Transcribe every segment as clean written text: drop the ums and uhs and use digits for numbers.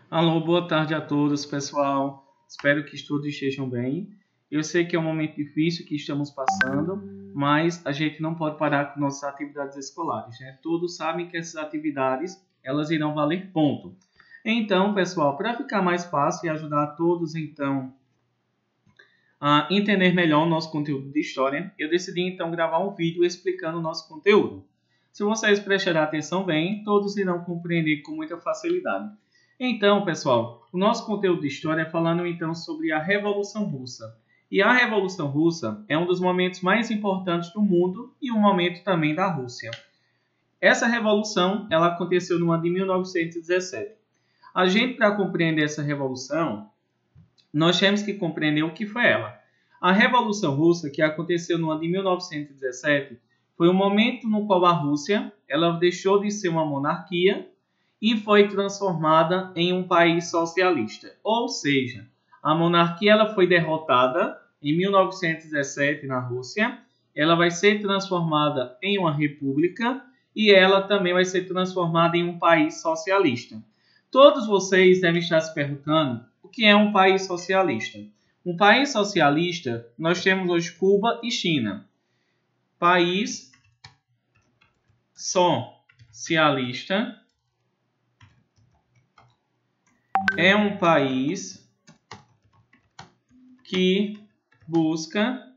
Alô, boa tarde a todos, pessoal. Espero que todos estejam bem. Eu sei que é um momento difícil que estamos passando, mas a gente não pode parar com nossas atividades escolares, né? Todos sabem que essas atividades, elas irão valer ponto. Então, pessoal, para ficar mais fácil e ajudar a todos, então, a entender melhor o nosso conteúdo de história, eu decidi, então, gravar um vídeo explicando o nosso conteúdo. Se vocês prestarem atenção bem, todos irão compreender com muita facilidade. Então, pessoal, o nosso conteúdo de história é falando então sobre a Revolução Russa. E a Revolução Russa é um dos momentos mais importantes do mundo e um momento também da Rússia. Essa revolução, ela aconteceu no ano de 1917. A gente, para compreender essa revolução, nós temos que compreender o que foi ela. A Revolução Russa, que aconteceu no ano de 1917, foi um momento no qual a Rússia ela deixou de ser uma monarquia e foi transformada em um país socialista. Ou seja, a monarquia ela foi derrotada em 1917 na Rússia, ela vai ser transformada em uma república e ela também vai ser transformada em um país socialista. Todos vocês devem estar se perguntando o que é um país socialista. Um país socialista, nós temos hoje Cuba e China. País socialista é um país que busca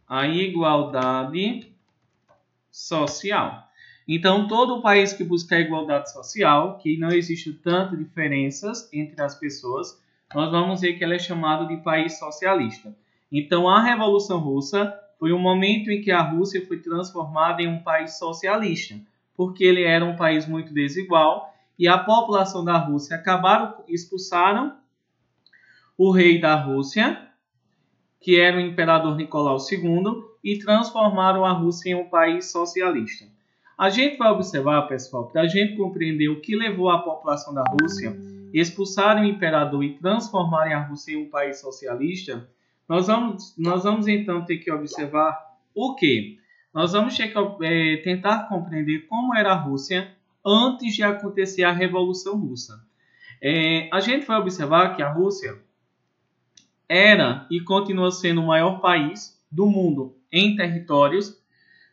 a igualdade social. Então, todo país que busca a igualdade social, que não existe tanta diferenças entre as pessoas, nós vamos ver que ela é chamada de país socialista. Então, a Revolução Russa foi um momento em que a Rússia foi transformada em um país socialista, porque ele era um país muito desigual e a população da Rússia expulsaram o rei da Rússia, que era o imperador Nicolau II, e transformaram a Rússia em um país socialista. A gente vai observar, pessoal, para a gente compreender o que levou a população da Rússia a expulsar o imperador e transformarem a Rússia em um país socialista, nós vamos então ter que observar o quê? Nós vamos ter que tentar compreender como era a Rússia antes de acontecer a Revolução Russa. A gente vai observar que a Rússia era e continua sendo o maior país do mundo em territórios.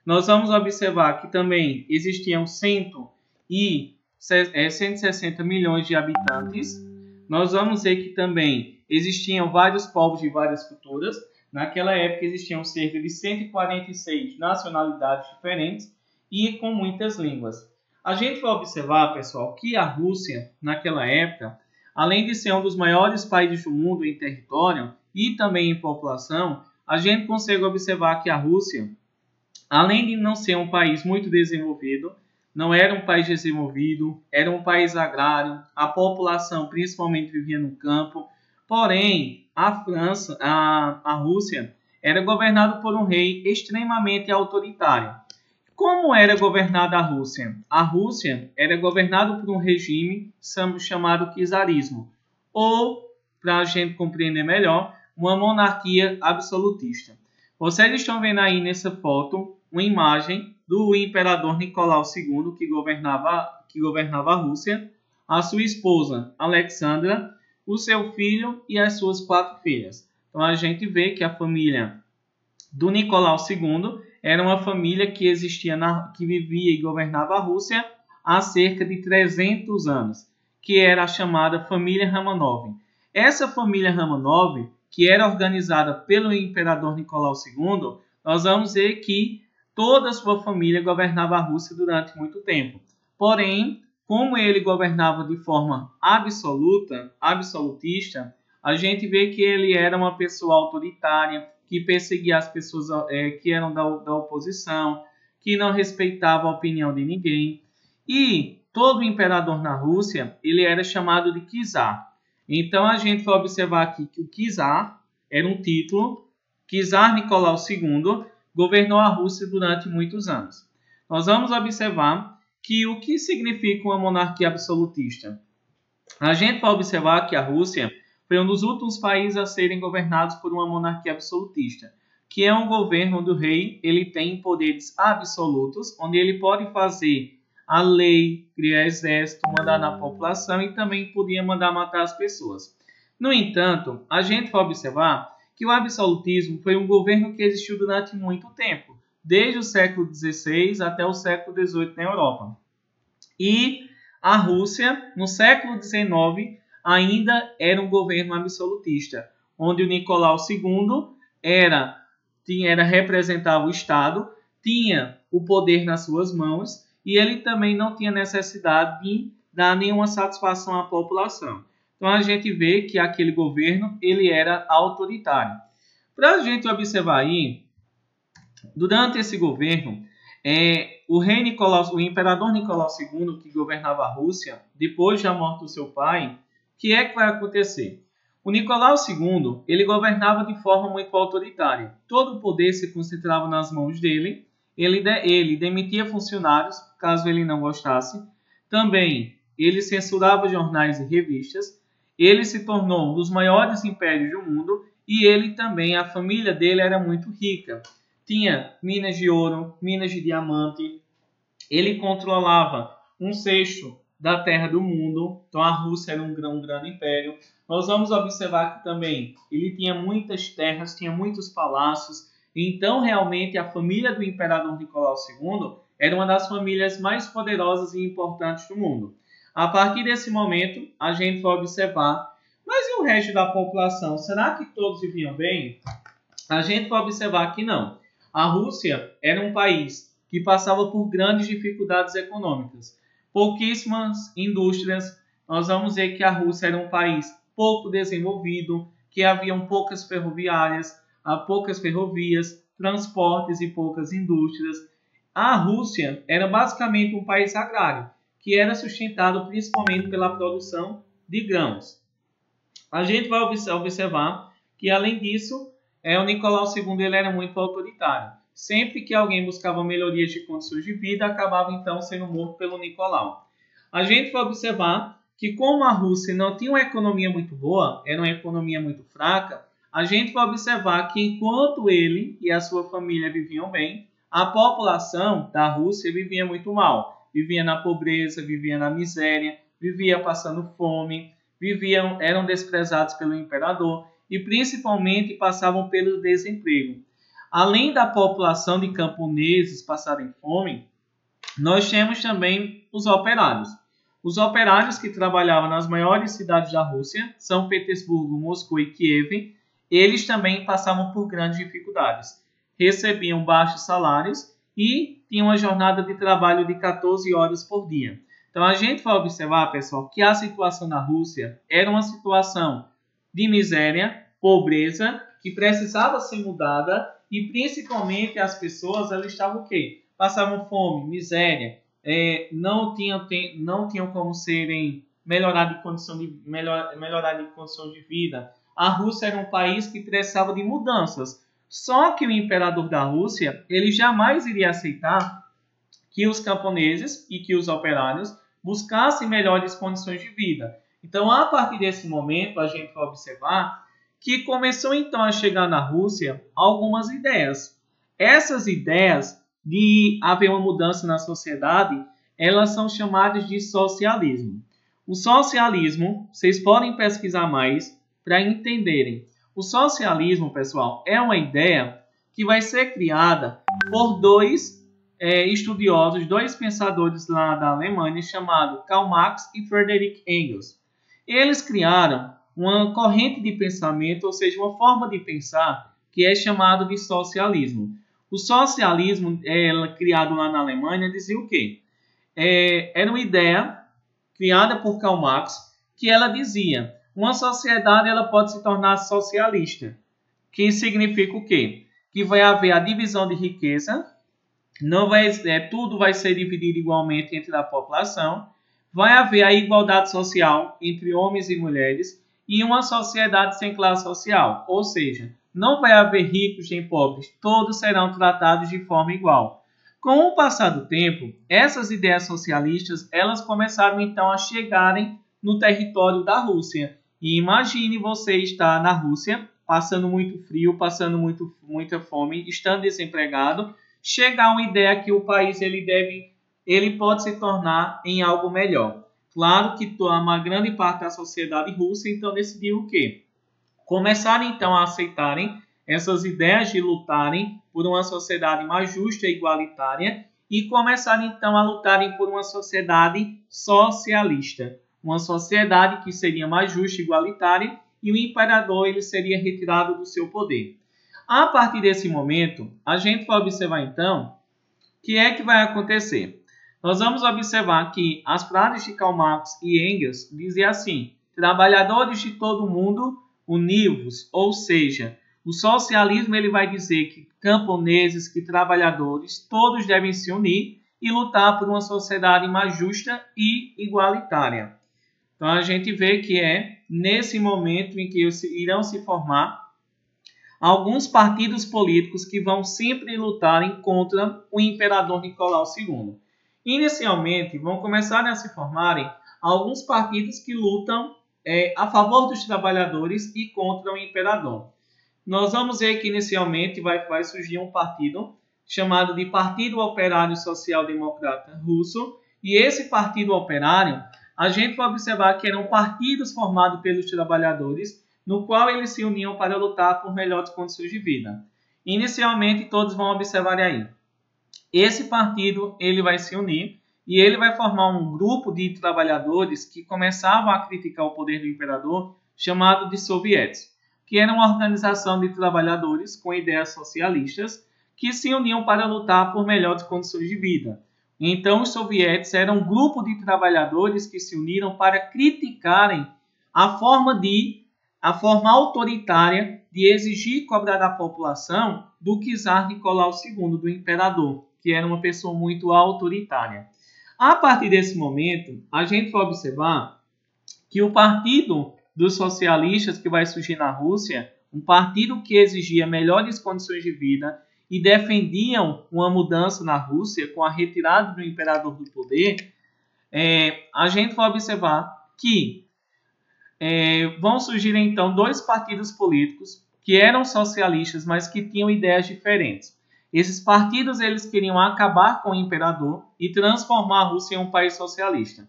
Nós vamos observar que também existiam 160 milhões de habitantes. Nós vamos ver que também existiam vários povos de várias culturas. Naquela época existiam cerca de 146 nacionalidades diferentes e com muitas línguas. A gente vai observar, pessoal, que a Rússia, naquela época, além de ser um dos maiores países do mundo em território e também em população, a gente consegue observar que a Rússia, além de não ser um país muito desenvolvido, não era um país desenvolvido, era um país agrário, a população principalmente vivia no campo. Porém, a Rússia, era governada por um rei extremamente autoritário. Como era governada a Rússia? A Rússia era governada por um regime chamado czarismo, ou, para a gente compreender melhor, uma monarquia absolutista. Vocês estão vendo aí nessa foto uma imagem do imperador Nicolau II, que governava a Rússia, a sua esposa Alexandra, o seu filho e as suas 4 filhas. Então a gente vê que a família do Nicolau II era uma família que que vivia e governava a Rússia há cerca de 300 anos, que era a chamada família Romanov. Essa família Romanov, que era organizada pelo imperador Nicolau II, nós vamos ver que toda a sua família governava a Rússia durante muito tempo. Porém, como ele governava de forma absolutista, a gente vê que ele era uma pessoa autoritária, que perseguia as pessoas que eram da oposição, que não respeitava a opinião de ninguém. E todo imperador na Rússia, ele era chamado de czar. Então a gente vai observar aqui que o czar era um título. Czar Nicolau II governou a Rússia durante muitos anos. Nós vamos observar que o que significa uma monarquia absolutista. A gente vai observar que a Rússia foi um dos últimos países a serem governados por uma monarquia absolutista, que é um governo onde o rei ele tem poderes absolutos, onde ele pode fazer a lei, criar exército, mandar na população e também podia mandar matar as pessoas. No entanto, a gente vai observar que o absolutismo foi um governo que existiu durante muito tempo, desde o século XVI até o século XVIII na Europa. E a Rússia, no século XIX, ainda era um governo absolutista, onde o Nicolau II representava o Estado, tinha o poder nas suas mãos e ele também não tinha necessidade de dar nenhuma satisfação à população. Então a gente vê que aquele governo ele era autoritário. Para a gente observar aí, durante esse governo, o imperador Nicolau II, que governava a Rússia, depois da morte do seu pai, o que é que vai acontecer? O Nicolau II, ele governava de forma muito autoritária. Todo o poder se concentrava nas mãos dele. Ele demitia funcionários, caso ele não gostasse. Também, ele censurava jornais e revistas. Ele se tornou um dos maiores impérios do mundo e ele também, a família dele era muito rica. Tinha minas de ouro, minas de diamante. Ele controlava 1/6 da terra do mundo. Então a Rússia era um grande império. Nós vamos observar que também ele tinha muitas terras, tinha muitos palácios. Então realmente a família do imperador Nicolau II era uma das famílias mais poderosas e importantes do mundo. A partir desse momento a gente vai observar, mas e o resto da população? Será que todos viviam bem? A gente vai observar que não. A Rússia era um país que passava por grandes dificuldades econômicas. Pouquíssimas indústrias. Nós vamos ver que a Rússia era um país pouco desenvolvido, que haviam poucas ferrovias, transportes e poucas indústrias. A Rússia era basicamente um país agrário, que era sustentado principalmente pela produção de grãos. A gente vai observar que, além disso, o Nicolau II ele era muito autoritário. Sempre que alguém buscava melhorias de condições de vida, acabava então sendo morto pelo Nicolau. A gente vai observar que, como a Rússia não tinha uma economia muito boa, era uma economia muito fraca, a gente vai observar que, enquanto ele e a sua família viviam bem, a população da Rússia vivia muito mal. Vivia na pobreza, vivia na miséria, vivia passando fome, eram desprezados pelo imperador e principalmente passavam pelo desemprego. Além da população de camponeses passarem fome, nós temos também os operários. Os operários que trabalhavam nas maiores cidades da Rússia, São Petersburgo, Moscou e Kiev, eles também passavam por grandes dificuldades. Recebiam baixos salários e tinham uma jornada de trabalho de 14 horas por dia. Então a gente vai observar, pessoal, que a situação na Rússia era uma situação de miséria, pobreza, que precisava ser mudada e principalmente as pessoas elas estavam o quê? Passavam fome, miséria, não tinham como melhorar de condição de vida. A Rússia era um país que precisava de mudanças. Só que o imperador da Rússia ele jamais iria aceitar que os camponeses e que os operários buscassem melhores condições de vida. Então, a partir desse momento, a gente vai observar que começou então a chegar na Rússia algumas ideias. Essas ideias de haver uma mudança na sociedade, elas são chamadas de socialismo. O socialismo, vocês podem pesquisar mais para entenderem. O socialismo, pessoal, é uma ideia que vai ser criada por dois estudiosos, dois pensadores lá da Alemanha, chamados Karl Marx e Friedrich Engels. Eles criaram uma corrente de pensamento, ou seja, uma forma de pensar, que é chamado de socialismo. O socialismo, criado lá na Alemanha, dizia o quê? Era uma ideia criada por Karl Marx, que ela dizia, uma sociedade ela pode se tornar socialista, que significa o quê? Que vai haver a divisão de riqueza, tudo vai ser dividido igualmente entre a população, vai haver a igualdade social entre homens e mulheres e uma sociedade sem classe social, ou seja, não vai haver ricos nem pobres, todos serão tratados de forma igual. Com o passar do tempo, essas ideias socialistas elas começaram então a chegarem no território da Rússia. E imagine você estar na Rússia, passando muito frio, passando muita fome, estando desempregado, chegar uma ideia que o país ele deve ele pode se tornar em algo melhor. Claro que uma grande parte da sociedade russa então decidiu o quê? Começaram então a aceitarem essas ideias de lutarem por uma sociedade mais justa e igualitária e começaram então a lutarem por uma sociedade socialista, uma sociedade que seria mais justa e igualitária e o imperador ele seria retirado do seu poder. A partir desse momento, a gente vai observar então o que é que vai acontecer. Nós vamos observar que as frases de Karl Marx e Engels diziam assim: trabalhadores de todo o mundo, univos, ou seja, o socialismo ele vai dizer que camponeses, que trabalhadores, todos devem se unir e lutar por uma sociedade mais justa e igualitária. Então a gente vê que é nesse momento em que irão se formar alguns partidos políticos que vão sempre lutarem contra o imperador Nicolau II. Inicialmente, vão começar a se formarem alguns partidos que lutam a favor dos trabalhadores e contra o imperador. Nós vamos ver que inicialmente vai surgir um partido chamado de Partido Operário Social Democrata Russo, e esse Partido Operário, a gente vai observar que eram partidos formados pelos trabalhadores, no qual eles se uniam para lutar por melhores condições de vida. Inicialmente, todos vão observar aí. Esse partido ele vai se unir e ele vai formar um grupo de trabalhadores que começavam a criticar o poder do imperador, chamado de sovietes, que era uma organização de trabalhadores com ideias socialistas que se uniam para lutar por melhores condições de vida. Então, os sovietes eram um grupo de trabalhadores que se uniram para criticarem a forma autoritária de exigir e cobrar da população do czar Nicolau II, do imperador, que era uma pessoa muito autoritária. A partir desse momento, a gente vai observar que o Partido dos Socialistas que vai surgir na Rússia, um partido que exigia melhores condições de vida e defendiam uma mudança na Rússia com a retirada do imperador do poder, a gente vai observar que vão surgir então dois partidos políticos que eram socialistas, mas que tinham ideias diferentes. Esses partidos eles queriam acabar com o imperador e transformar a Rússia em um país socialista.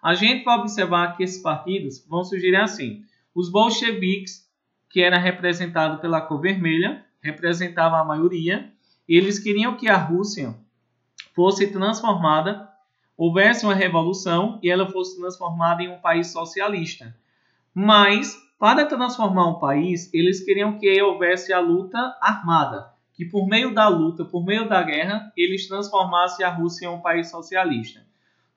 A gente vai observar que esses partidos vão surgir assim. Os bolcheviques, que era representado pela cor vermelha, representavam a maioria. Eles queriam que a Rússia fosse transformada, houvesse uma revolução e ela fosse transformada em um país socialista. Mas, para transformar um país, eles queriam que houvesse a luta armada, que por meio da luta, por meio da guerra, eles transformassem a Rússia em um país socialista.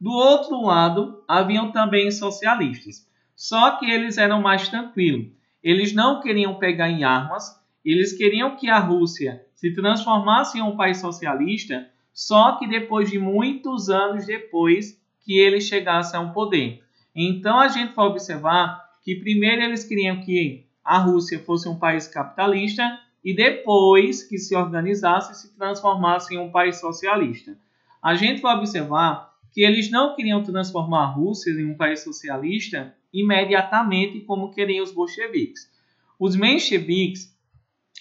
Do outro lado, haviam também socialistas, só que eles eram mais tranquilos. Eles não queriam pegar em armas, eles queriam que a Rússia se transformasse em um país socialista, só que depois de muitos anos depois que eles chegassem ao poder. Então a gente vai observar que primeiro eles queriam que a Rússia fosse um país capitalista e depois que se organizasse se transformasse em um país socialista. A gente vai observar que eles não queriam transformar a Rússia em um país socialista imediatamente como queriam os bolcheviques. Os mencheviques,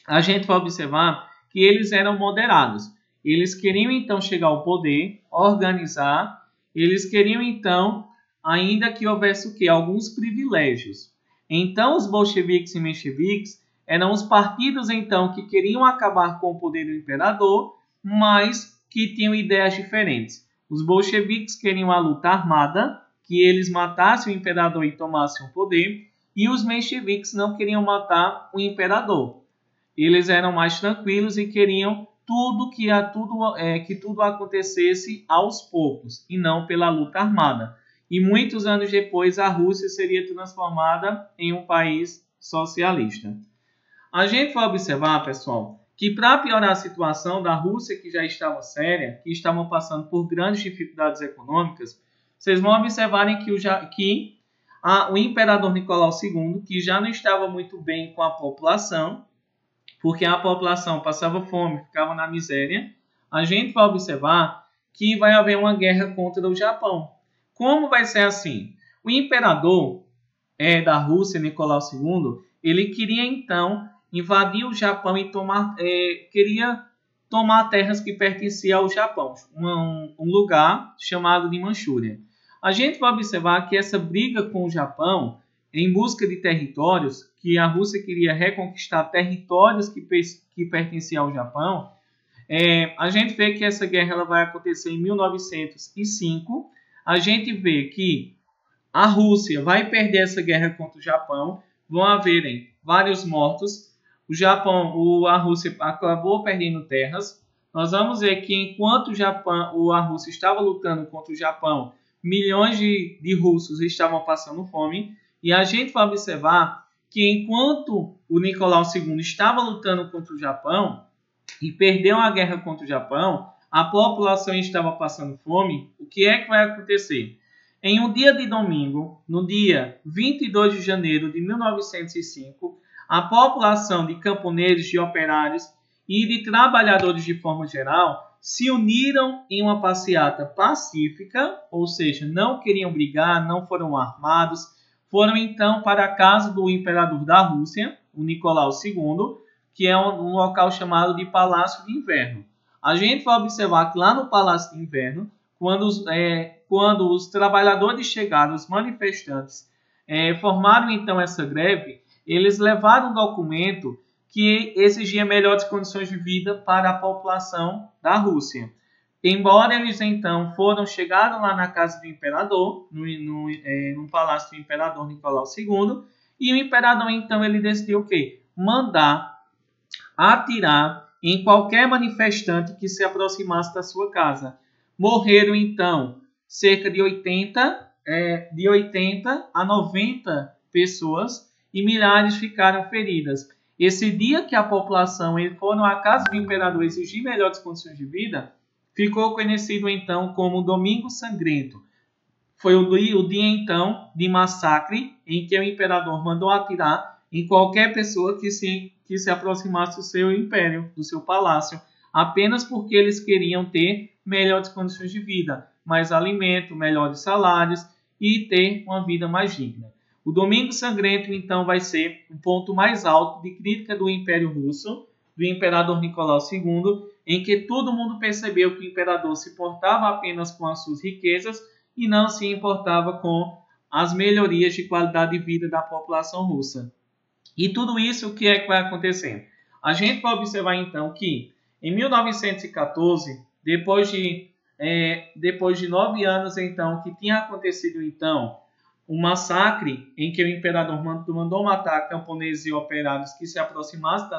a gente vai observar que eles eram moderados. Eles queriam então chegar ao poder, organizar, eles queriam então ainda que houvesse o quê? Alguns privilégios. Então, os bolcheviques e mencheviques eram os partidos então que queriam acabar com o poder do imperador, mas que tinham ideias diferentes. Os bolcheviques queriam a luta armada, que eles matassem o imperador e tomassem o poder, e os mencheviques não queriam matar o imperador. Eles eram mais tranquilos e queriam que tudo acontecesse aos poucos, e não pela luta armada. E muitos anos depois a Rússia seria transformada em um país socialista. A gente vai observar, pessoal, que para piorar a situação da Rússia, que já estava séria, que estavam passando por grandes dificuldades econômicas, vocês vão observarem que o imperador Nicolau II, que já não estava muito bem com a população, porque a população passava fome, ficava na miséria, a gente vai observar que vai haver uma guerra contra o Japão. Como vai ser assim? O imperador da Rússia, Nicolau II, ele queria então invadir o Japão e queria tomar terras que pertenciam ao Japão, um lugar chamado de Manchúria. A gente vai observar que essa briga com o Japão, em busca de territórios, que a Rússia queria reconquistar territórios que pertenciam ao Japão, a gente vê que essa guerra ela vai acontecer em 1905. A gente vê que a Rússia vai perder essa guerra contra o Japão, vão haver vários mortos. A Rússia acabou perdendo terras. Nós vamos ver que enquanto a Rússia estava lutando contra o Japão, milhões de russos estavam passando fome. E a gente vai observar que enquanto o Nicolau II estava lutando contra o Japão e perdeu a guerra contra o Japão, a população estava passando fome. O que é que vai acontecer? Em um dia de domingo, no dia 22 de janeiro de 1905, a população de camponeses, de operários e de trabalhadores de forma geral se uniram em uma passeata pacífica, ou seja, não queriam brigar, não foram armados, foram então para a casa do imperador da Rússia, o Nicolau II, que é um local chamado de Palácio de Inverno. A gente vai observar que lá no Palácio de Inverno, quando os trabalhadores chegaram, os manifestantes formaram então essa greve, eles levaram um documento que exigia melhores condições de vida para a população da Rússia. Embora eles então chegaram lá na casa do imperador, no palácio do imperador Nicolau II, e o imperador então ele decidiu o quê? Mandar atirar em qualquer manifestante que se aproximasse da sua casa. Morreram então cerca de 80 a 90 pessoas e milhares ficaram feridas. Esse dia que a população foram à casa do imperador exigir melhores condições de vida, ficou conhecido então como Domingo Sangrento. Foi o dia então de massacre em que o imperador mandou atirar em qualquer pessoa que se aproximasse do seu império, do seu palácio, apenas porque eles queriam ter melhores condições de vida, mais alimento, melhores salários e ter uma vida mais digna. O Domingo Sangrento, então, vai ser o ponto mais alto de crítica do Império Russo, do Imperador Nicolau II, em que todo mundo percebeu que o imperador se importava apenas com as suas riquezas e não se importava com as melhorias de qualidade de vida da população russa. E tudo isso, o que é que vai acontecer? A gente vai observar, então, que em 1914, depois de 9 anos, então, que tinha acontecido, então, um massacre em que o imperador mandou matar camponeses e operários que se aproximassem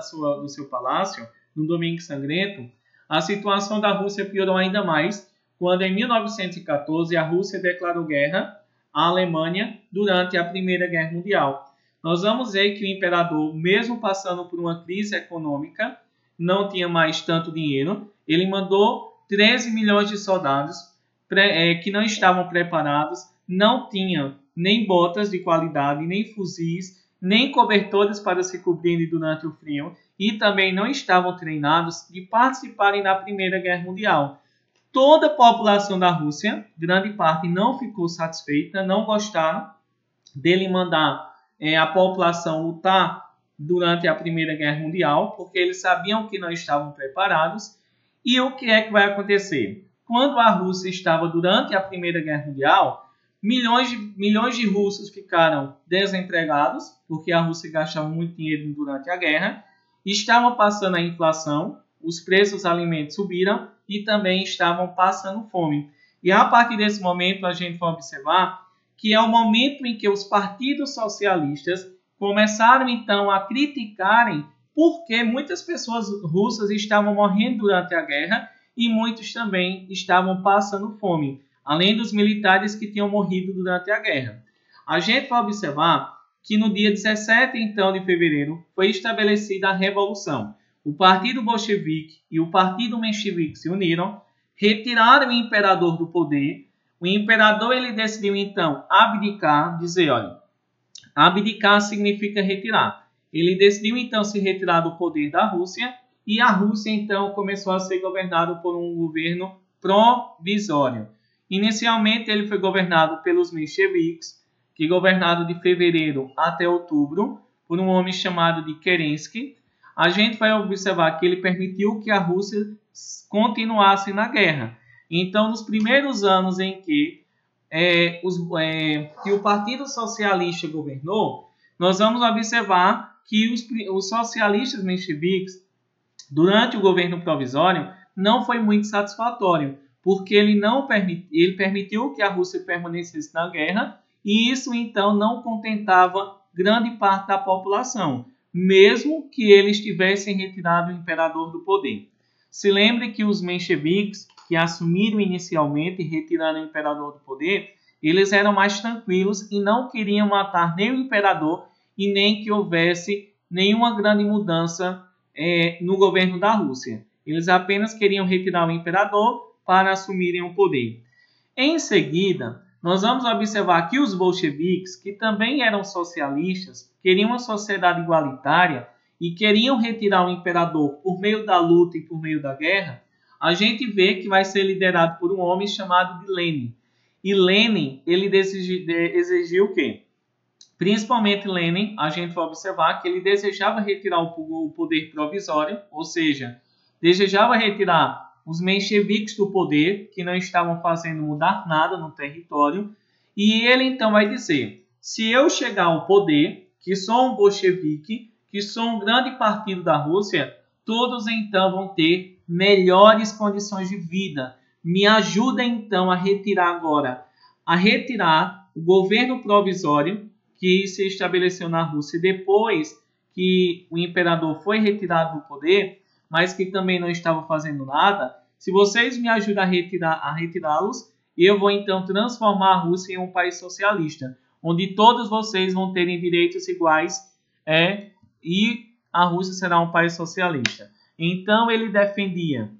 do seu palácio, no Domingo Sangrento, a situação da Rússia piorou ainda mais quando, em 1914, a Rússia declarou guerra à Alemanha durante a Primeira Guerra Mundial. Nós vamos ver que o imperador, mesmo passando por uma crise econômica, não tinha mais tanto dinheiro, ele mandou 13 milhões de soldados que não estavam preparados, não tinham nem botas de qualidade, nem fuzis, nem cobertores para se cobrirem durante o frio e também não estavam treinados de participarem da Primeira Guerra Mundial. Toda a população da Rússia, grande parte, não ficou satisfeita, não gostaram dele mandar a população lutar durante a Primeira Guerra Mundial, porque eles sabiam que não estavam preparados. E o que é que vai acontecer? Quando a Rússia estava durante a Primeira Guerra Mundial, milhões de russos ficaram desempregados, porque a Rússia gastava muito dinheiro durante a guerra, estavam passando a inflação, os preços dos alimentos subiram e também estavam passando fome. E a partir desse momento a gente vai observar que é o momento em que os partidos socialistas começaram então a criticarem porque muitas pessoas russas estavam morrendo durante a guerra e muitos também estavam passando fome, além dos militares que tinham morrido durante a guerra. A gente vai observar que no dia 17 então, de fevereiro foi estabelecida a Revolução. O Partido Bolchevique e o Partido Menchevique se uniram, retiraram o imperador do poder. O imperador ele decidiu então abdicar, dizer, olha, abdicar significa retirar. Ele decidiu então se retirar do poder da Rússia e a Rússia então começou a ser governada por um governo provisório. Inicialmente ele foi governado pelos mencheviques, que governaram de fevereiro até outubro por um homem chamado de Kerensky. A gente vai observar que ele permitiu que a Rússia continuassem na guerra. Então, nos primeiros anos em que o Partido Socialista governou, nós vamos observar que os socialistas mencheviques, durante o governo provisório, não foi muito satisfatório, porque ele permitiu que a Rússia permanecesse na guerra, e isso então não contentava grande parte da população, mesmo que eles tivessem retirado o imperador do poder. Se lembre que os mencheviques, que assumiram inicialmente e retiraram o imperador do poder, eles eram mais tranquilos e não queriam matar nem o imperador e nem que houvesse nenhuma grande mudança no governo da Rússia. Eles apenas queriam retirar o imperador para assumirem o poder. Em seguida, nós vamos observar que os bolcheviques, que também eram socialistas, queriam uma sociedade igualitária e queriam retirar o imperador por meio da luta e por meio da guerra. A gente vê que vai ser liderado por um homem chamado de Lenin. E Lenin, ele exigiu o quê? Principalmente Lenin, a gente vai observar que ele desejava retirar o poder provisório, ou seja, desejava retirar os mencheviques do poder, que não estavam fazendo mudar nada no território, e ele então vai dizer, se eu chegar ao poder, que sou um bolchevique, que sou um grande partido da Rússia, todos então vão ter melhores condições de vida. Me ajuda então a retirar o governo provisório que se estabeleceu na Rússia depois que o imperador foi retirado do poder, mas que também não estava fazendo nada. Se vocês me ajudam a retirá-los, eu vou então transformar a Rússia em um país socialista, onde todos vocês vão terem direitos iguais e a Rússia será um país socialista. Então ele defendia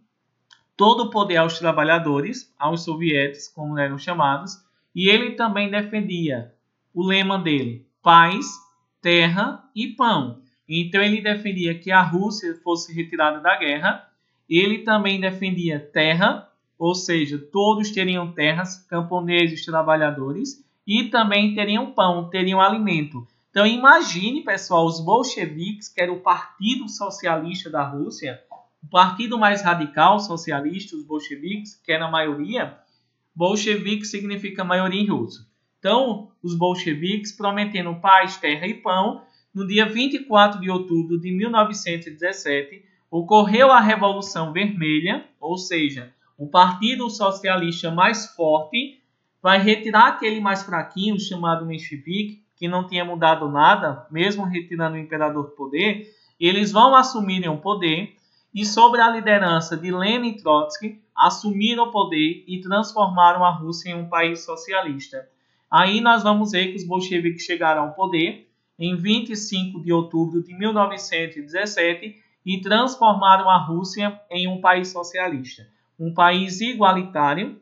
todo o poder aos trabalhadores, aos soviéticos, como eram chamados, e ele também defendia o lema dele, paz, terra e pão. Então ele defendia que a Rússia fosse retirada da guerra. Ele também defendia terra, ou seja, todos teriam terras, camponeses, trabalhadores, e também teriam pão, teriam alimento. Então imagine, pessoal, os bolcheviques, que era o Partido Socialista da Rússia, o partido mais radical socialista, os bolcheviques, que era a maioria. Bolchevique significa maioria em russo. Então, os bolcheviques prometendo paz, terra e pão. No dia 24 de outubro de 1917, ocorreu a Revolução Vermelha, ou seja, o partido socialista mais forte vai retirar aquele mais fraquinho, chamado menchevique, que não tinha mudado nada, mesmo retirando o imperador do poder. Eles vão assumir o poder e, sob a liderança de Lenin e Trotsky, assumiram o poder e transformaram a Rússia em um país socialista. Aí nós vamos ver que os bolcheviques chegaram ao poder em 25 de outubro de 1917 e transformaram a Rússia em um país socialista. Um país igualitário,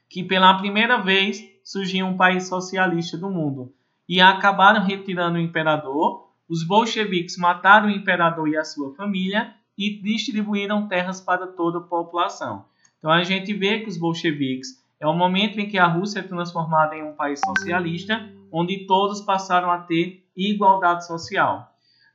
que pela primeira vez surgiu um país socialista do mundo. E acabaram retirando o imperador. Os bolcheviques mataram o imperador e a sua família e distribuíram terras para toda a população. Então a gente vê que os bolcheviques é o momento em que a Rússia é transformada em um país socialista, onde todos passaram a ter igualdade social.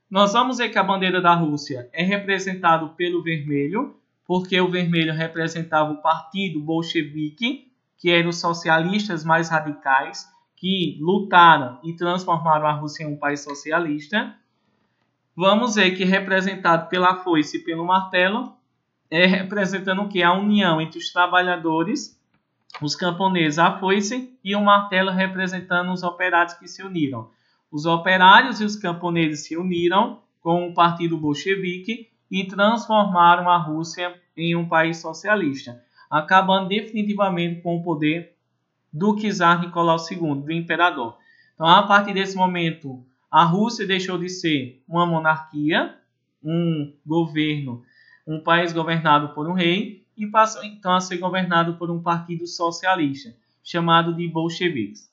Nós vamos ver que a bandeira da Rússia é representada pelo vermelho, porque o vermelho representava o partido bolchevique, que eram os socialistas mais radicais, que lutaram e transformaram a Rússia em um país socialista. Vamos ver que representado pela foice e pelo martelo, é representando o que? A união entre os trabalhadores, os camponeses, a foice, e o martelo representando os operários que se uniram. Os operários e os camponeses se uniram com o partido bolchevique e transformaram a Rússia em um país socialista, acabando definitivamente com o poder do czar Nicolau II, do imperador. Então, a partir desse momento, a Rússia deixou de ser uma monarquia, um governo, um país governado por um rei, e passou então a ser governado por um partido socialista, chamado de bolcheviques.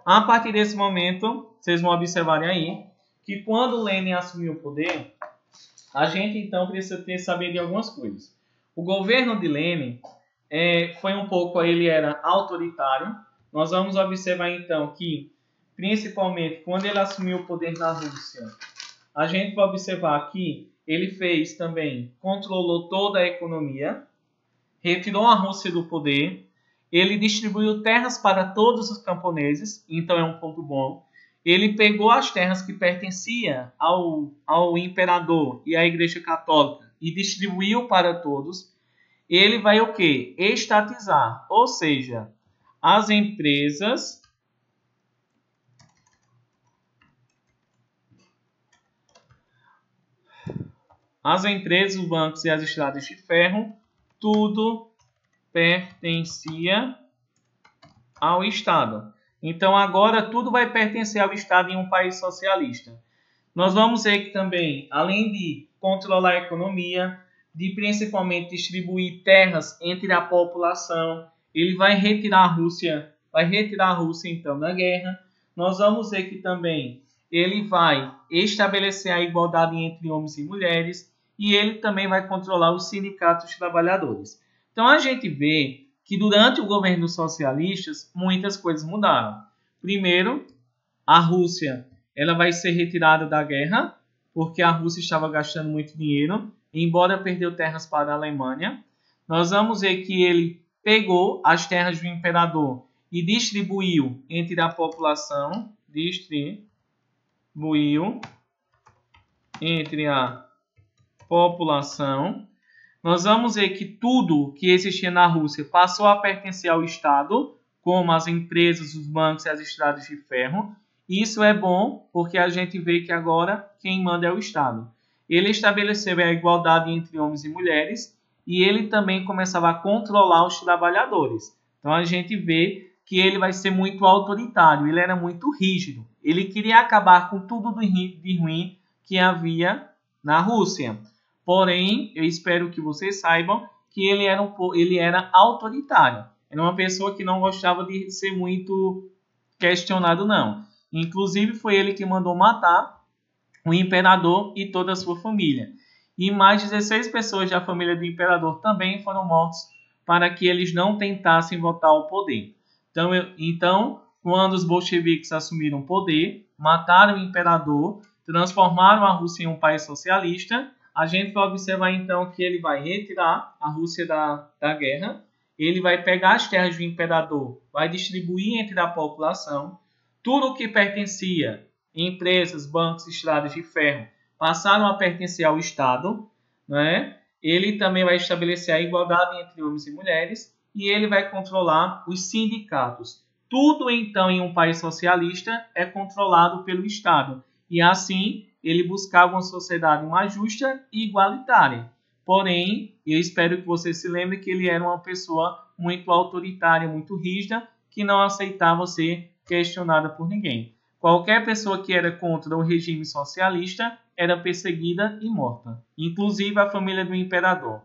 A partir desse momento, vocês vão observarem aí, que quando Lenin assumiu o poder, a gente então precisa saber de algumas coisas. O governo de Lenin foi um pouco, ele era autoritário. Nós vamos observar então que, principalmente quando ele assumiu o poder na Rússia, a gente vai observar que ele fez também, controlou toda a economia, retirou a Rússia do poder, ele distribuiu terras para todos os camponeses, então é um ponto bom. Ele pegou as terras que pertenciam ao imperador e à Igreja Católica e distribuiu para todos. Ele vai o quê? Estatizar, ou seja, as empresas os bancos e as estradas de ferro, tudo pertencia ao Estado. Então agora tudo vai pertencer ao Estado em um país socialista. Nós vamos ver que também, além de controlar a economia, de principalmente distribuir terras entre a população, ele vai retirar a Rússia então da guerra. Nós vamos ver que também ele vai estabelecer a igualdade entre homens e mulheres e ele também vai controlar os sindicatos de trabalhadores. Então a gente vê que durante o governo socialistas muitas coisas mudaram. Primeiro, a Rússia ela vai ser retirada da guerra, porque a Rússia estava gastando muito dinheiro, embora perdeu terras para a Alemanha. Nós vamos ver que ele pegou as terras do imperador e distribuiu entre a população, Nós vamos ver que tudo que existia na Rússia passou a pertencer ao Estado, como as empresas, os bancos e as estradas de ferro. Isso é bom porque a gente vê que agora quem manda é o Estado. Ele estabeleceu a igualdade entre homens e mulheres e ele também começava a controlar os trabalhadores. Então a gente vê que ele vai ser muito autoritário, ele era muito rígido. Ele queria acabar com tudo de ruim que havia na Rússia. Porém, eu espero que vocês saibam que ele era autoritário. Era uma pessoa que não gostava de ser muito questionado, não. Inclusive, foi ele que mandou matar o imperador e toda a sua família. E mais 16 pessoas da família do imperador também foram mortos para que eles não tentassem voltar ao poder. Então, quando os bolcheviques assumiram o poder, mataram o imperador, transformaram a Rússia em um país socialista, a gente vai observar então que ele vai retirar a Rússia da guerra, ele vai pegar as terras do imperador, vai distribuir entre a população, tudo o que pertencia, empresas, bancos, estradas de ferro, passaram a pertencer ao Estado, né? Ele também vai estabelecer a igualdade entre homens e mulheres e ele vai controlar os sindicatos. Tudo então em um país socialista é controlado pelo Estado e assim ele buscava uma sociedade mais justa e igualitária. Porém, eu espero que você se lembre que ele era uma pessoa muito autoritária, muito rígida, que não aceitava ser questionada por ninguém. Qualquer pessoa que era contra o regime socialista era perseguida e morta, inclusive a família do imperador.